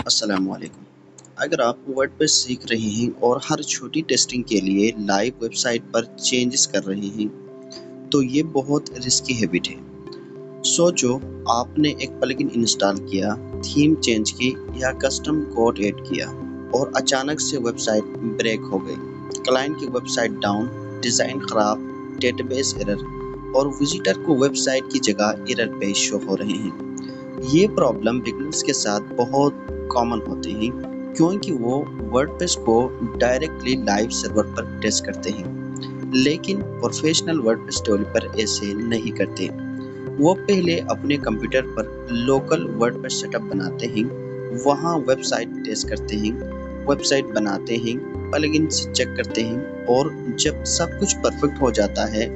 अस्सलामुअलैकुम। अगर आप वर्डप्रेस सीख रहे हैं और हर छोटी टेस्टिंग के लिए लाइव वेबसाइट पर चेंजेस कर रहे हैं, तो ये बहुत रिस्की हैबिट है। सोचो, आपने एक प्लगइन इंस्टॉल किया, थीम चेंज की या कस्टम कोड ऐड किया और अचानक से वेबसाइट ब्रेक हो गई। क्लाइंट की वेबसाइट डाउन, डिज़ाइन खराब, डेटाबेस एरर और विजिटर को वेबसाइट की जगह एरर पेज शो हो रहे हैं। ये प्रॉब्लम बिगनर्स के साथ बहुत कॉमन होते हैं क्योंकि वो वर्डप्रेस को डायरेक्टली लाइव सर्वर पर टेस्ट करते हैं, लेकिन प्रोफेशनल वर्डप्रेस डेवलपर ऐसे नहीं करते। वो पहले अपने कंप्यूटर पर लोकल वर्डप्रेस सेटअप बनाते हैं, वहाँ वेबसाइट टेस्ट करते हैं, वेबसाइट बनाते हैं, प्लगइन्स चेक करते हैं और जब सब कुछ परफेक्ट हो जाता है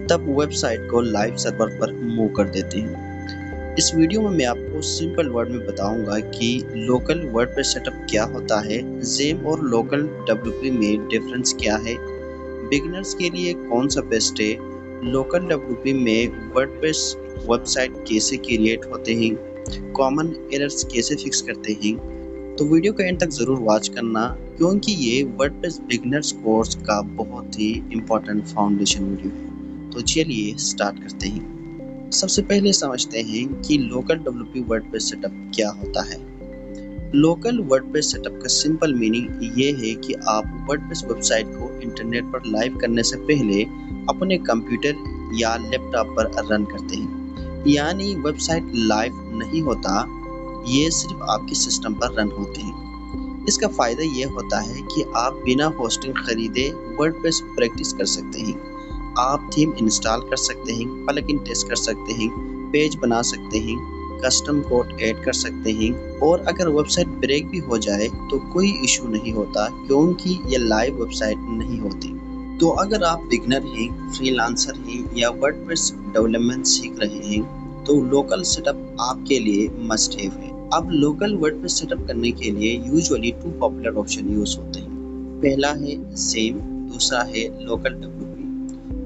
तब वेबसाइट को लाइव सर्वर पर मूव कर देते हैं। इस वीडियो में मैं आपको सिंपल वर्ड में बताऊंगा कि लोकल वर्डप्रेस सेटअप क्या होता है, ज़ेम और लोकल डब्ल्यूपी में डिफरेंस क्या है, बिगिनर्स के लिए कौन सा बेस्ट है, लोकल डब्ल्यूपी में वर्डप्रेस वेबसाइट कैसे क्रिएट होते हैं, कॉमन एरर्स कैसे फिक्स करते हैं। तो वीडियो को एंड तक ज़रूर वॉच करना क्योंकि ये वर्डप्रेस बिगिनर्स कोर्स का बहुत ही इम्पोर्टेंट फाउंडेशन वीडियो है। तो चलिए स्टार्ट करते हैं। सबसे पहले समझते हैं कि लोकल डब्ल्यूपी वर्डप्रेस सेटअप क्या होता है। लोकल वर्डप्रेस सेटअप का सिंपल मीनिंग ये है कि आप वर्डप्रेस वेबसाइट को इंटरनेट पर लाइव करने से पहले अपने कंप्यूटर या लैपटॉप पर रन करते हैं। यानी वेबसाइट लाइव नहीं होता, ये सिर्फ आपके सिस्टम पर रन होते हैं। इसका फ़ायदा ये होता है कि आप बिना होस्टिंग खरीदे वर्डप्रेस प्रैक्टिस कर सकते हैं। आप थीम इंस्टॉल कर सकते हैं, प्लगइन टेस्ट कर सकते हैं, पेज बना सकते हैं, कस्टम कोड ऐड कर सकते हैं और अगर वेबसाइट ब्रेक भी हो जाए तो कोई इशू नहीं होता क्योंकि ये लाइव वेबसाइट नहीं होती। तो अगर आप बिगनर हैं, फ्रीलांसर हैं या वर्डप्रेस डेवलपमेंट सीख रहे हैं तो लोकल सेटअप आपके लिए मस्ट हैव है। अब लोकल वर्डप्रेस सेटअप करने के लिए यूजुअली 2 पॉपुलर ऑप्शन यूज होते हैं। पहला है ज़ेम, दूसरा है लोकल डब्ल्यूपी।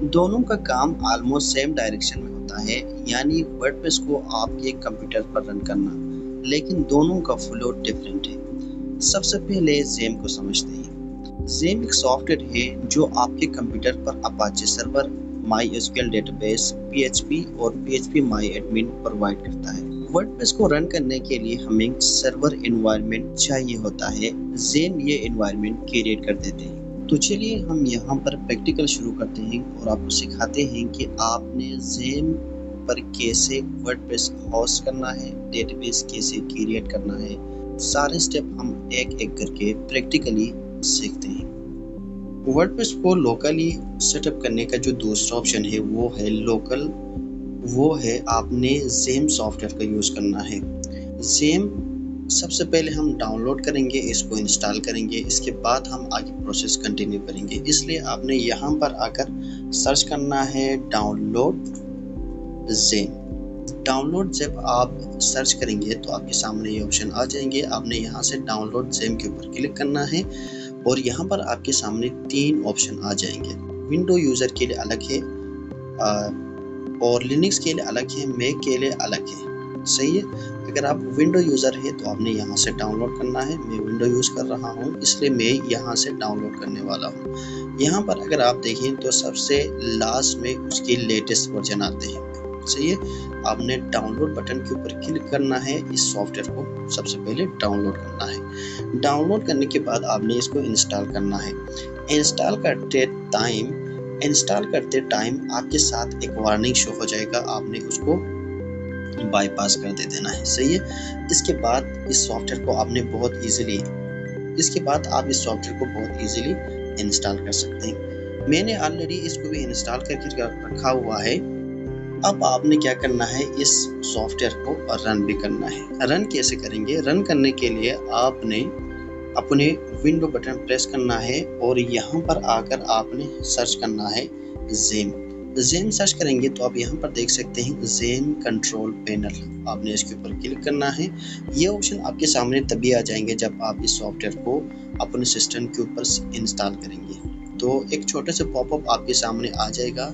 दोनों का काम ऑलमोस्ट सेम डायरेक्शन में होता है, यानी वर्डप्रेस को आपके कंप्यूटर पर रन करना, लेकिन दोनों का फ्लो डिफरेंट है। सबसे पहले ज़ेम को समझते हैं। ज़ेम एक सॉफ्टवेयर है जो आपके कंप्यूटर पर Apache server, MySQL database, PHP और PHP MyAdmin प्रोवाइड करता है। वर्डप्रेस को रन करने के लिए हमें सर्वर एनवायरनमेंट चाहिए होता है। ज़ेम ये एनवायरनमेंट क्रिएट कर देते हैं। तो चलिए हम यहाँ पर प्रैक्टिकल शुरू करते हैं और आपको सिखाते हैं कि आपने ज़ेम पर कैसे वर्डप्रेस होस्ट करना है, डेटाबेस कैसे क्रिएट करना है। सारे स्टेप हम एक एक करके प्रैक्टिकली सीखते हैं। वर्डप्रेस को लोकली सेटअप करने का जो दूसरा ऑप्शन है वो है लोकल। वो है आपने ज़ेम सॉफ्टवेयर का यूज़ करना है। ज़ेम सबसे पहले हम डाउनलोड करेंगे, इसको इंस्टॉल करेंगे, इसके बाद हम आगे प्रोसेस कंटिन्यू करेंगे। इसलिए आपने यहाँ पर आकर सर्च करना है डाउनलोड ज़ेम। डाउनलोड जब आप सर्च करेंगे तो आपके सामने ये ऑप्शन आ जाएंगे। आपने यहाँ से डाउनलोड ज़ेम के ऊपर क्लिक करना है और यहाँ पर आपके सामने 3 ऑप्शन आ जाएंगे। विंडो यूज़र के लिए अलग है और लिनक्स के लिए अलग है, मैक के लिए अलग है। सही है। अगर आप विंडो यूज़र है तो आपने यहाँ से डाउनलोड करना है। मैं विंडो यूज़ कर रहा हूँ इसलिए मैं यहाँ से डाउनलोड करने वाला हूँ। यहाँ पर अगर आप देखें तो सबसे लास्ट में उसकी लेटेस्ट वर्जन आते हैं। सही है। आपने डाउनलोड बटन के ऊपर क्लिक करना है, इस सॉफ्टवेयर को सबसे पहले डाउनलोड करना है। डाउनलोड करने के बाद आपने इसको इंस्टॉल करना है। इंस्टॉल करते टाइम आपके साथ एक वार्निंग शो हो जाएगा, आपने उसको बाईपास कर देना है। सही है। इसके बाद आप इस सॉफ्टवेयर को बहुत इजीली इंस्टॉल कर सकते हैं। मैंने ऑलरेडी इसको भी इंस्टॉल करके रखा हुआ है। अब आपने क्या करना है, इस सॉफ्टवेयर को रन भी करना है। रन कैसे करेंगे? रन करने के लिए आपने अपने विंडो बटन प्रेस करना है और यहाँ पर आकर आपने सर्च करना है ज़ेम सर्च करेंगे तो आप यहाँ पर देख सकते हैं ज़ेम कंट्रोल पैनल। आपने इसके ऊपर क्लिक करना है। ये ऑप्शन आपके सामने तभी आ जाएंगे जब आप इस सॉफ्टवेयर को अपने सिस्टम के ऊपर इंस्टॉल करेंगे। तो एक छोटे से पॉपअप आपके सामने आ जाएगा।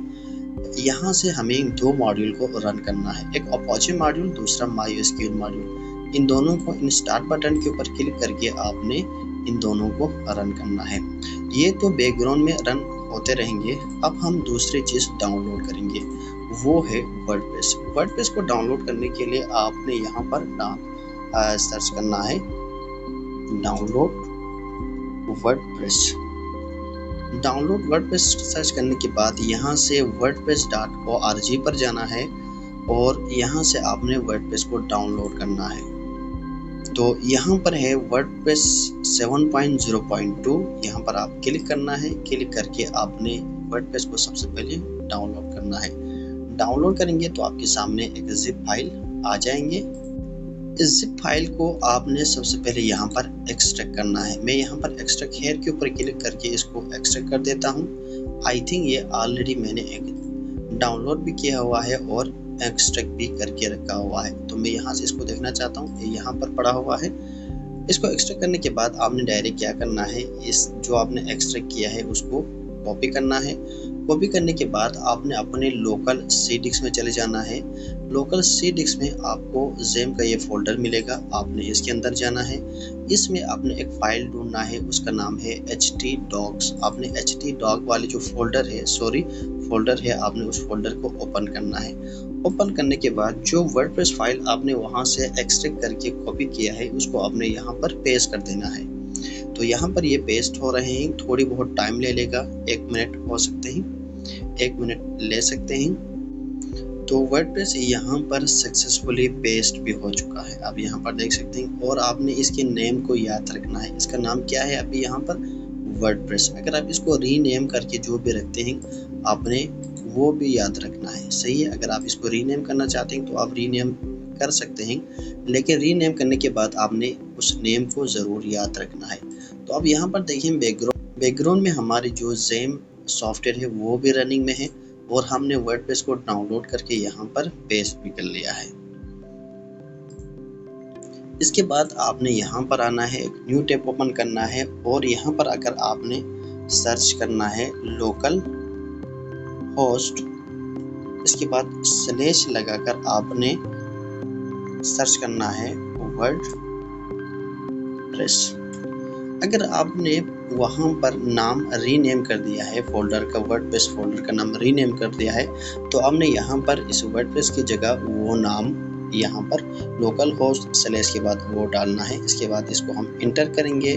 यहाँ से हमें 2 मॉड्यूल को रन करना है, एक अपाचे मॉड्यूल, दूसरा MySQL मॉड्यूल। इन दोनों को इन स्टार्ट बटन के ऊपर क्लिक करके आपने इन दोनों को रन करना है। ये तो बैकग्राउंड में रन होते रहेंगे। अब हम दूसरी चीज़ डाउनलोड करेंगे, वो है वर्डप्रेस। वर्डप्रेस को डाउनलोड करने के लिए आपने यहाँ पर सर्च करना है download WordPress. Download WordPress search करने के बाद यहाँ से wordpress.org पर जाना है और यहाँ से आपने वर्डप्रेस को डाउनलोड करना है। तो यहाँ पर है वर्डप्रेस 7.0.2, यहाँ पर आप क्लिक करना है। क्लिक करके आपने वर्डप्रेस को सबसे पहले डाउनलोड करना है। डाउनलोड करेंगे तो आपके सामने एक जिप फाइल आ जाएंगे। इस जिप फाइल को आपने सबसे पहले यहाँ पर एक्सट्रैक्ट करना है। मैं यहाँ पर एक्सट्रैक्ट हेयर के ऊपर क्लिक करके इसको एक्सट्रैक्ट कर देता हूँ। आई थिंक ये ऑलरेडी मैंने एक डाउनलोड भी किया हुआ है और एक्सट्रैक्ट भी करके रखा हुआ है। तो मैं यहाँ से इसको देखना चाहता हूँ, ये यहाँ पर पड़ा हुआ है। इसको एक्सट्रैक्ट करने के बाद आपने डायरेक्ट क्या करना है, इस जो आपने एक्सट्रैक्ट किया है उसको कॉपी करना है। कॉपी करने के बाद आपने अपने लोकल सी डिस्क में चले जाना है। लोकल सी डिस्क में आपको ज़ेम का ये फोल्डर मिलेगा, आपने इसके अंदर जाना है। इसमें आपने एक फ़ाइल ढूंढना है, उसका नाम है htdocs। आपने htdoc वाली जो फोल्डर है आपने उस फोल्डर को ओपन करना है। ओपन करने के बाद जो वर्डप्रेस फाइल आपने वहाँ से एक्सट्रैक्ट करके कॉपी किया है उसको आपने यहाँ पर पेस्ट कर देना है। तो यहाँ पर ये पेस्ट हो रहे हैं, थोड़ी बहुत टाइम ले लेगा, 1 मिनट हो सकते हैं, 1 मिनट ले सकते हैं। तो वर्डप्रेस यहाँ पर सक्सेसफुली पेस्ट भी हो चुका है, आप यहाँ पर देख सकते हैं। और आपने इसके नेम को याद रखना है, इसका नाम क्या है अभी यहाँ पर वर्डप्रेस। अगर आप इसको रीनेम करके जो भी रखते हैं आपने वो भी याद रखना है, सही है। अगर आप इसको रीनेम करना चाहते हैं तो आप रीनेम कर सकते हैं, लेकिन रीनेम करने के बाद आपने उस नेम को ज़रूर याद रखना है। तो अब यहाँ पर देखिए बैकग्राउंड में हमारी जो ज़ेम सॉफ्टवेयर है वो भी रनिंग में है और हमने वर्डप्रेस को डाउनलोड करके यहाँ पर पेस्ट भी कर लिया है। इसके बाद आपने यहाँ पर आना है, एक न्यू टैब ओपन करना है और यहाँ पर आकर आपने सर्च करना है लोकल होस्ट। इसके बाद स्लैश लगाकर आपने सर्च करना है वर्डप्रेस। अगर आपने वहाँ पर नाम रीनेम कर दिया है, फोल्डर का वर्डप्रेस फोल्डर का नाम रीनेम कर दिया है, तो आपने यहाँ पर इस वर्डप्रेस की जगह वो नाम यहाँ पर लोकल होस्ट स्लैश के बाद वो डालना है। इसके बाद इसको हम इंटर करेंगे।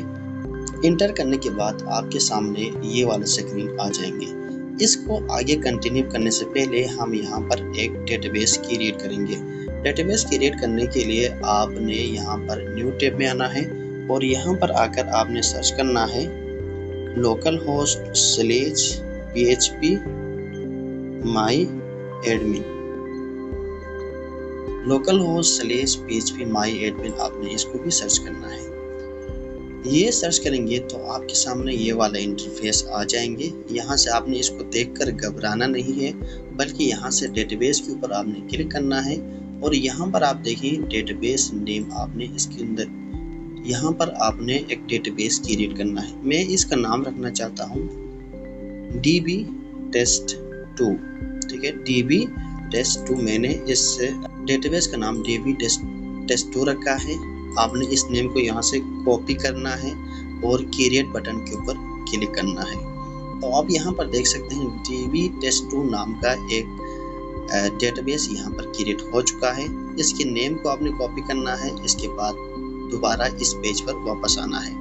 इंटर करने के बाद आपके सामने ये वाला स्क्रीन आ जाएंगे। इसको आगे कंटिन्यू करने से पहले हम यहाँ पर एक डेटाबेस क्रिएट करेंगे। डेटाबेस क्रिएट करने के लिए आपने यहाँ पर न्यू टैब में आना है और यहाँ पर आकर आपने सर्च करना है लोकल होस्ट स्लैश php माई admin. Local host slash php माई एडमिन आपने इसको भी सर्च करना है। ये सर्च करेंगे तो आपके सामने ये वाला इंटरफेस आ जाएंगे। यहाँ से आपने इसको देखकर घबराना नहीं है, बल्कि यहाँ से डेटाबेस के ऊपर आपने क्लिक करना है और यहाँ पर आप देखिए डेटाबेस नेम आपने इसके अंदर यहाँ पर आपने एक डेटाबेस क्रिएट करना है। मैं इसका नाम रखना चाहता हूँ DB test2, ठीक है, DB test2। मैंने इस डेटाबेस का नाम DB test2 रखा है। आपने इस नेम को यहाँ से कॉपी करना है और क्रिएट बटन के ऊपर क्लिक करना है। तो आप यहाँ पर देख सकते हैं DB test2 नाम का एक डेटाबेस यहाँ पर क्रिएट हो चुका है। इसके नेम को आपने कॉपी करना है। इसके बाद दोबारा इस पेज पर वापस आना है।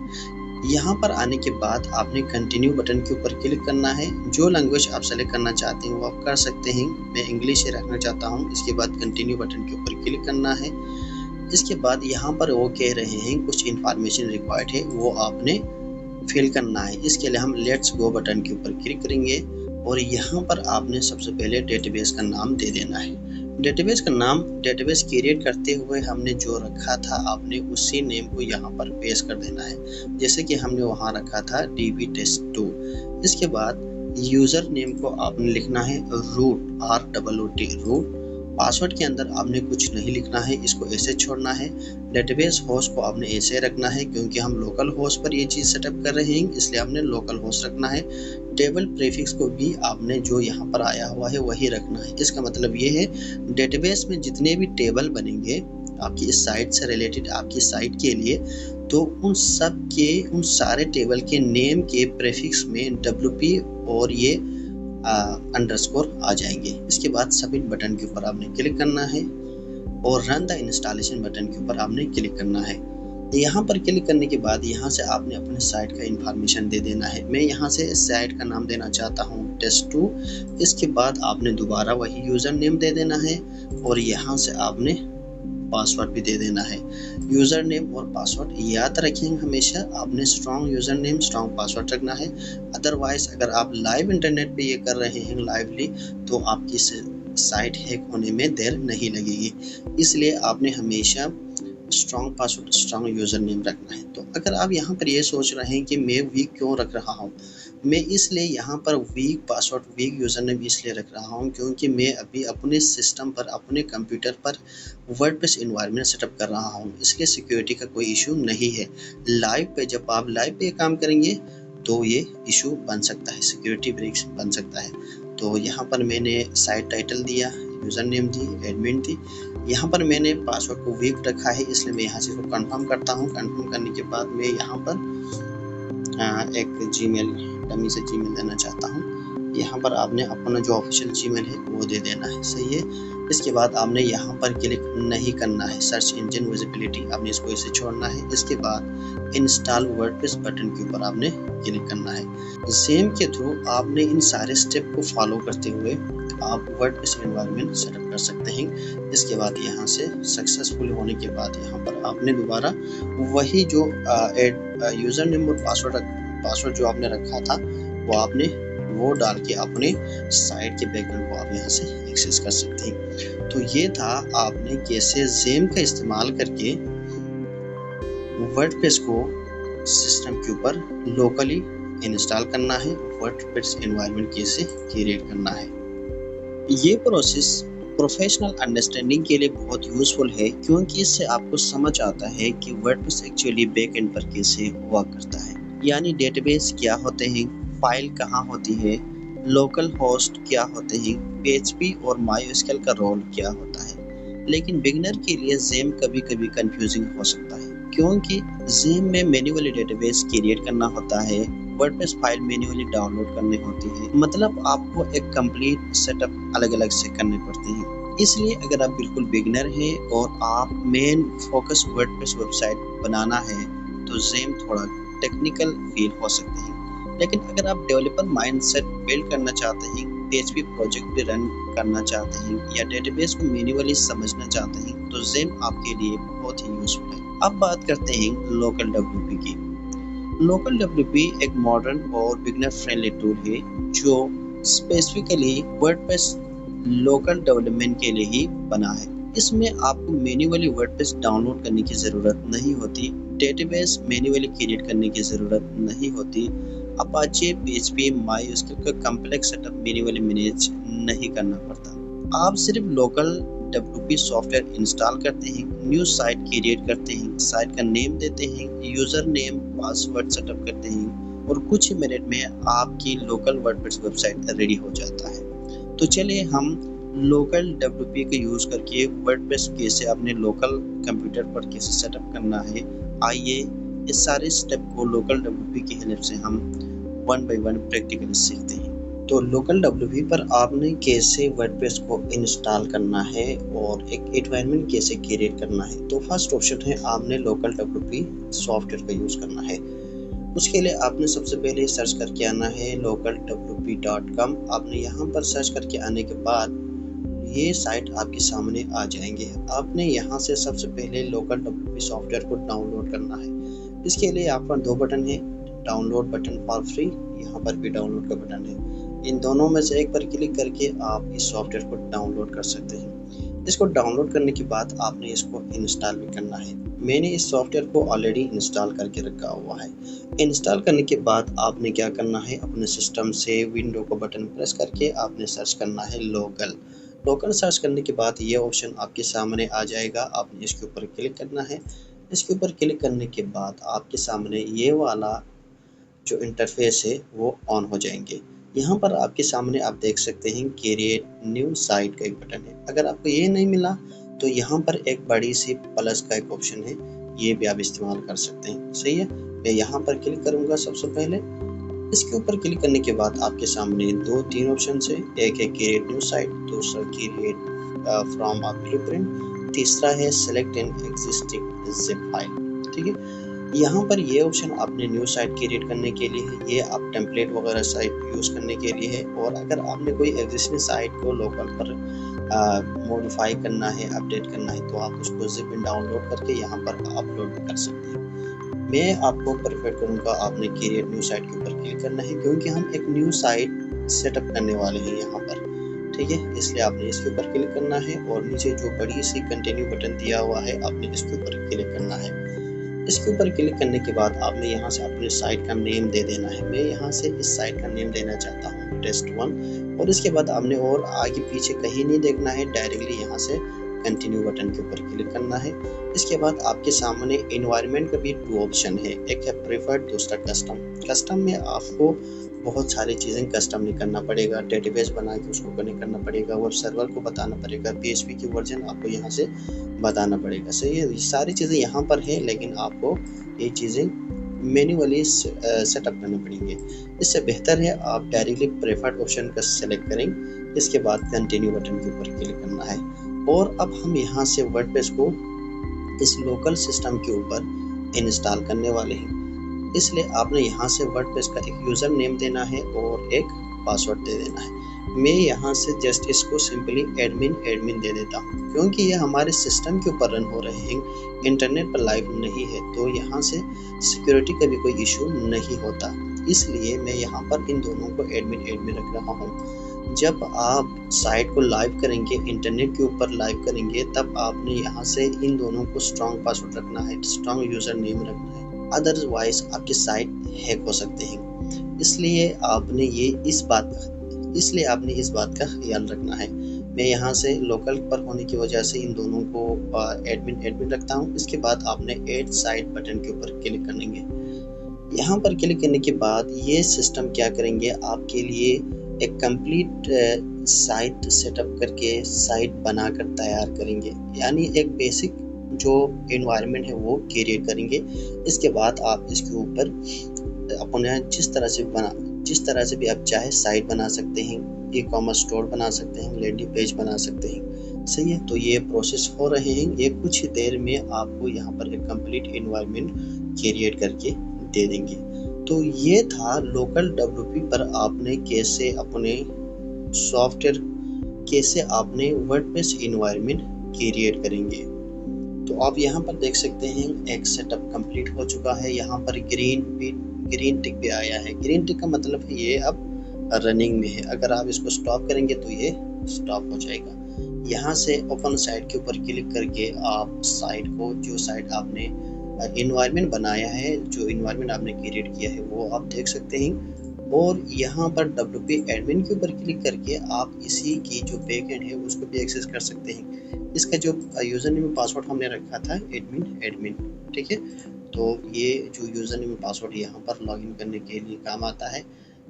यहाँ पर आने के बाद आपने कंटिन्यू बटन के ऊपर क्लिक करना है। जो लैंग्वेज आप सेलेक्ट करना चाहते हैं वो आप कर सकते हैं। मैं इंग्लिश ही रखना चाहता हूँ। इसके बाद कंटिन्यू बटन के ऊपर क्लिक करना है। इसके बाद यहाँ पर वो कह रहे हैं कुछ इन्फॉर्मेशन रिक्वायर्ड है, वो आपने फिल करना है। इसके लिए हम लेट्स गो बटन के ऊपर क्लिक करेंगे और यहाँ पर आपने सबसे पहले डेटाबेस का नाम दे देना है। डेटाबेस का नाम डेटाबेस क्रिएट करते हुए हमने जो रखा था आपने उसी नेम को यहाँ पर पेस्ट कर देना है, जैसे कि हमने वहाँ रखा था DB test2। इसके बाद यूज़र नेम को आपने लिखना है रूट ROOT रूट। पासवर्ड के अंदर आपने कुछ नहीं लिखना है, इसको ऐसे छोड़ना है। डेटाबेस होस्ट को आपने ऐसे रखना है, क्योंकि हम लोकल होस्ट पर ये चीज़ सेटअप कर रहे हैं, इसलिए आपने लोकल होस्ट रखना है। टेबल प्रीफिक्स को भी आपने जो यहाँ पर आया हुआ है वही रखना है। इसका मतलब ये है डेटाबेस में जितने भी टेबल बनेंगे आपकी इस साइट से रिलेटेड आपकी साइट के लिए, तो उन सारे टेबल के नेम के प्रीफिक्स में WP और ये अंडरस्कोर आ जाएंगे। इसके बाद सबमिट बटन के ऊपर आपने क्लिक करना है और रन द इंस्टॉलेशन बटन के ऊपर आपने क्लिक करना है। यहाँ पर क्लिक करने के बाद यहाँ से आपने अपने साइट का इंफॉर्मेशन दे देना है। मैं यहाँ से साइट का नाम देना चाहता हूँ test2। इसके बाद आपने दोबारा वही यूज़र नेम दे देना है और यहाँ से आपने पासवर्ड भी दे देना है। यूज़र नेम और पासवर्ड याद रखेंगे, हमेशा आपने strong user name strong password रखना है। अदरवाइज़ अगर आप लाइव इंटरनेट पे ये कर रहे हैं लाइवली, तो आपकी साइट हैक होने में देर नहीं लगेगी। इसलिए आपने हमेशा strong password strong user name रखना है। तो अगर आप यहाँ पर ये सोच रहे हैं कि मैं वीक क्यों रख रहा हूँ, मैं इसलिए यहाँ पर weak password weak user name इसलिए रख रहा हूँ क्योंकि मैं अभी अपने सिस्टम पर अपने कंप्यूटर पर वर्डप्रेस एनवायरनमेंट सेटअप कर रहा हूँ। इसके सिक्योरिटी का कोई इशू नहीं है। लाइव पे जब आप लाइव पे काम करेंगे तो ये इशू बन सकता है, सिक्योरिटी ब्रेक्स बन सकता है। तो यहाँ पर मैंने साइट टाइटल दिया, यूज़र नेम दी, एडमिन दी। यहाँ पर मैंने पासवर्ड को वीक रखा है, इसलिए मैं यहाँ से इसको कंफर्म करता हूँ। कंफर्म करने के बाद मैं यहाँ पर एक जीमेल डमी से जीमेल देना चाहता हूँ। यहाँ पर आपने अपना जो ऑफिशियल जीमेल है वो दे देना है, सही है। इसके बाद आपने यहाँ पर क्लिक नहीं करना है, सर्च इंजन विजिबिलिटी आपने इसको इसे छोड़ना है। इसके बाद इंस्टॉल वर्डप्रेस बटन के ऊपर आपने क्लिक करना है। ज़ेम के थ्रू आपने इन सारे स्टेप को फॉलो करते हुए आप वर्डप्रेस एनवायरनमेंट सेटअप कर सकते हैं। इसके बाद यहाँ से सक्सेसफुल होने के बाद यहाँ पर आपने दोबारा वही जो यूज़र नेम और पासवर्ड जो आपने रखा था वो डाल के अपने साइट के बैकग्राउंड को आप यहाँ से एक्सेस कर सकते हैं। तो ये था आपने कैसे ज़ेम का इस्तेमाल करके वर्डप्रेस को सिस्टम के ऊपर लोकली इंस्टॉल करना है, वर्डप्रेस एनवायरनमेंट कैसे क्रिएट करना है। ये प्रोसेस प्रोफेशनल अंडरस्टैंडिंग के लिए बहुत यूज़फुल है क्योंकि इससे आपको समझ आता है कि वर्डप्रेस एक्चुअली बैक एंड पर कैसे वर्क करता है। यानी डेटाबेस क्या होते हैं, फाइल कहाँ होती है, लोकल होस्ट क्या होते हैं, PHP और MySQL का रोल क्या होता है। लेकिन बिगिनर के लिए ज़ेम कभी कभी कंफ्यूजिंग हो सकता है क्योंकि ज़ेम में मैन्युअली डेटाबेस क्रिएट करना होता है, वर्डप्रेस फाइल मैन्युअली डाउनलोड करनी होती है, मतलब आपको एक कंप्लीट सेटअप अलग अलग से करने पड़ते हैं। इसलिए अगर आप बिल्कुल बिगिनर हैं और आप मेन फोकस वर्डप्रेस वेबसाइट बनाना है तो ज़ेम थोड़ा टेक्निकल फील हो सकते हैं। लेकिन अगर आप डेवलपर माइंडसेट बिल्ड करना चाहते हैं, PHP प्रोजेक्ट भी रन करना चाहते हैं या डेटाबेस को मैन्युअली समझना चाहते हैं तो ज़ेम आपके लिए बहुत ही यूजफुल है। अब बात करते हैं लोकल WP की। लोकल WP एक मॉडर्न और बिगिनर फ्रेंडली टूल है जो स्पेसिफिकली वर्डप्रेस लोकल डेवलपमेंट के लिए ही बना है। इसमें आपको मैन्युअली वर्डप्रेस डाउनलोड करने की ज़रूरत नहीं होती, डेटाबेस मैन्युअली क्रिएट करने की ज़रूरत नहीं होती, अपाचे PHP MySQL का कॉम्प्लेक्स सेटअप मैन्युअली मैनेज नहीं करना पड़ता। आप सिर्फ लोकल WP सॉफ्टवेयर इंस्टॉल करते हैं, न्यू साइट क्रिएट करते हैं, साइट का नेम देते हैं, यूज़र नेम पासवर्ड सेटअप करते हैं और कुछ ही मिनट में आपकी लोकल वर्डप्रेस वेबसाइट रेडी हो जाता है। तो चलिए हम लोकल WP का यूज़ करके वर्डप्रेस कैसे अपने लोकल कंप्यूटर पर कैसे सेटअप करना है, आइए इस सारे स्टेप को लोकल WP की हेल्प से हम वन बाय वन प्रैक्टिकली सीखते हैं। तो लोकल WP पर आपने कैसे वर्डप्रेस को इंस्टॉल करना है और एक एनवायरनमेंट कैसे क्रिएट करना है। तो फर्स्ट ऑप्शन है आपने लोकल WP सॉफ्टवेयर का यूज़ करना है। उसके लिए आपने सबसे पहले सर्च करके आना है localwp.com। आपने यहाँ पर सर्च करके आने के बाद ये साइट आपके सामने आ जाएंगे। आपने यहाँ से सबसे पहले लोकल WP सॉफ्टवेयर को डाउनलोड करना है। इसके लिए आप पर दो बटन है, डाउनलोड बटन फॉर फ्री, यहाँ पर भी डाउनलोड का बटन है। इन दोनों में से एक पर क्लिक करके आप इस सॉफ्टवेयर को डाउनलोड कर सकते हैं। इसको डाउनलोड करने के बाद आपने इसको इंस्टॉल भी करना है। मैंने इस सॉफ्टवेयर को ऑलरेडी इंस्टॉल करके रखा हुआ है। इंस्टॉल करने के बाद आपने क्या करना है, अपने सिस्टम से विंडो को बटन प्रेस करके आपने सर्च करना है लोकल सर्च करने के बाद ये ऑप्शन आपके सामने आ जाएगा। आपने इसके ऊपर क्लिक करना है। इसके ऊपर क्लिक करने के बाद आपके सामने ये वाला जो इंटरफेस है वो ऑन हो जाएंगे। यहाँ पर आपके सामने आप देख सकते हैं क्रिएट न्यू साइट का एक बटन है। अगर आपको ये नहीं मिला तो यहाँ पर एक बड़ी सी प्लस का एक ऑप्शन है, ये भी आप इस्तेमाल कर सकते हैं। सही है, मैं यहाँ पर क्लिक करूँगा सबसे पहले। इसके ऊपर क्लिक करने के बाद आपके सामने 2-3 ऑप्शन है। एक है क्रिएट न्यू साइट, दूसरा क्रिएट फ्रॉम अ ब्लूप्रिंट, तीसरा है select an existing zip file. ठीक है, यहाँ पर ये ऑप्शन आपने न्यू साइट क्रिएट करने के लिए है, ये आप टेम्पलेट वगैरह साइट यूज़ करने के लिए है। और अगर आपने कोई एग्जिस्टिंग साइट को लोकल पर मॉडिफाई करना है, अपडेट करना है, तो आप उसको ज़िप में डाउनलोड करके यहाँ पर अपलोड कर सकते हैं। मैं आपको प्रेफर करूँगा आपने क्रिएट न्यू साइट के ऊपर क्लिक करना है, क्योंकि हम एक न्यू साइट सेटअप करने वाले हैं यहाँ पर। ठीक है, इसलिए आपने इसके ऊपर क्लिक करना है और नीचे जो बड़ी सी कंटिन्यू बटन दिया हुआ है आपने इसके ऊपर क्लिक करना है। इसके ऊपर क्लिक करने के बाद आपने यहाँ से अपने साइट का नेम दे देना है। मैं यहाँ से इस साइट का नेम देना चाहता हूँ test1। और इसके बाद आपने और आगे पीछे कहीं नहीं देखना है, डायरेक्टली यहाँ से कंटिन्यू बटन के ऊपर क्लिक करना है। इसके बाद आपके सामने एनवायरनमेंट का भी 2 ऑप्शन है, एक है प्रेफर्ड, दूसरा कस्टम। कस्टम में आपको बहुत सारी चीज़ें कस्टम नहीं करना पड़ेगा, डेटाबेस बना के उसको कनेक्ट करना पड़ेगा, वेब सर्वर को बताना पड़ेगा, PHP की वर्जन आपको यहाँ से बताना पड़ेगा। सही है, ये सारी चीज़ें यहाँ पर है, लेकिन आपको ये चीज़ें मैन्युअली सेटअप करनी पड़ेंगे। इससे बेहतर है आप डायरेक्टली प्रेफर्ड ऑप्शन का सेलेक्ट करें, इसके बाद कंटिन्यू बटन के ऊपर क्लिक करना है। और अब हम यहाँ से वर्डप्रेस को इस लोकल सिस्टम के ऊपर इंस्टॉल करने वाले हैं। इसलिए आपने यहाँ से वर्डप्रेस का एक यूज़र नेम देना है और एक पासवर्ड दे देना है। मैं यहाँ से जस्ट इसको सिंपली एडमिन दे देता हूँ, क्योंकि ये हमारे सिस्टम के ऊपर रन हो रहे हैं, इंटरनेट पर लाइव नहीं है, तो यहाँ से सिक्योरिटी का भी कोई इशू नहीं होता। इसलिए मैं यहाँ पर इन दोनों को एडमिन रख रहा हूँ। जब आप साइट को लाइव करेंगे, इंटरनेट के ऊपर लाइव करेंगे, तब आपने यहाँ से इन दोनों को स्ट्रॉन्ग पासवर्ड रखना है, स्ट्रॉन्ग यूज़र नेम रखना है, अदरवाइज आपकी साइट हैक हो सकते हैं। इसलिए आपने इस बात का ख्याल रखना है। मैं यहाँ से लोकल पर होने की वजह से इन दोनों को एडमिन रखता हूँ। इसके बाद आपने ऐड साइट बटन के ऊपर क्लिक करेंगे। यहाँ पर क्लिक करने के बाद ये सिस्टम क्या करेंगे, आपके लिए एक कंप्लीट साइट सेटअप करके साइट बनाकर तैयार करेंगे, यानी एक बेसिक जो एनवायरनमेंट है वो क्रिएट करेंगे। इसके बाद आप इसके ऊपर अपने जिस तरह से भी आप चाहे साइट बना सकते हैं, ई-कॉमर्स स्टोर बना सकते हैं, लैंडिंग पेज बना सकते हैं। सही है, तो ये प्रोसेस हो रहे हैं, ये कुछ ही देर में आपको यहाँ पर एक कंप्लीट एनवायरनमेंट क्रिएट करके दे देंगे। तो ये था लोकल WP पर आपने कैसे अपने सॉफ्टवेयर आपने वर्डप्रेस एनवायरनमेंट क्रिएट करेंगे। तो आप यहाँ पर देख सकते हैं एक सेटअप कंप्लीट हो चुका है। यहाँ पर ग्रीन टिक भी आया है। ग्रीन टिक का मतलब है ये अब रनिंग में है। अगर आप इसको स्टॉप करेंगे तो ये स्टॉप हो जाएगा। यहाँ से ओपन साइट के ऊपर क्लिक करके आप साइट को, जो साइट आपने एनवायरनमेंट बनाया है, जो एनवायरनमेंट आपने क्रिएट किया है, वो आप देख सकते हैं। और यहाँ पर WP एडमिन के ऊपर क्लिक करके आप इसी की जो बैकएंड है उसको भी एक्सेस कर सकते हैं। इसका जो यूज़र नेम पासवर्ड हमने रखा था एडमिन, ठीक है, तो ये जो यूज़र नेम पासवर्ड यहाँ पर लॉगिन करने के लिए काम आता है।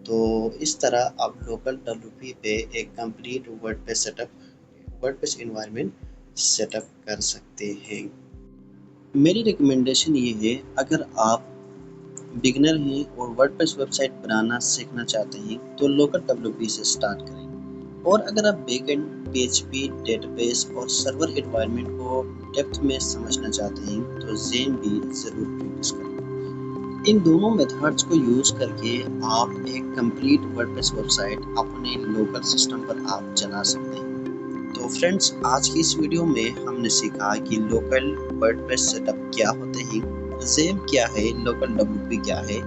तो इस तरह आप लोकल WP पे एक कंप्लीट वर्डप्रेस एनवायरनमेंट सेटअप कर सकते हैं। मेरी रिकमेंडेशन ये है, अगर आप बिगनर हैं और वर्डप्रेस वेबसाइट बनाना सीखना चाहते हैं तो लोकल WP से स्टार्ट करें। और अगर आप बैकएंड, PHP, डेटाबेस और सर्वर एनवायरनमेंट को डेप्थ में समझना चाहते हैं तो ज़ेम भी ज़रूर प्रैक्टिस करें। इन दोनों मेथड्स को यूज़ करके आप एक कंप्लीट वर्डप्रेस वेबसाइट अपने लोकल सिस्टम पर आप चला सकते हैं। तो फ्रेंड्स, आज की इस वीडियो में हमने सीखा कि लोकल वर्डप्रेस सेटअप क्या होते हैं, ज़ेम क्या है, लोकल WP क्या है,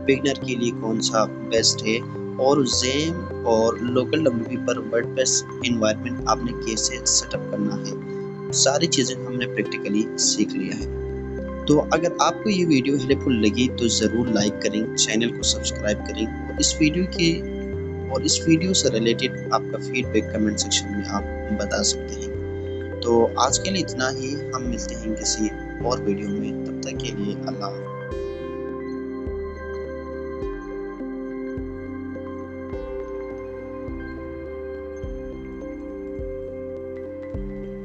बिगनर के लिए कौन सा बेस्ट है, और ज़ेम और लोकल WP पर वर्डप्रेस एनवायरनमेंट आपने कैसे सेटअप करना है। सारी चीज़ें हमने प्रैक्टिकली सीख लिया है। तो अगर आपको ये वीडियो हेल्पफुल लगी तो ज़रूर लाइक करें, चैनल को सब्सक्राइब करें और इस वीडियो से रिलेटेड आपका फीडबैक कमेंट सेक्शन में आप बता सकते हैं। तो आज के लिए इतना ही, हम मिलते हैं किसी और वीडियो में, तब तक के लिए अल्लाह।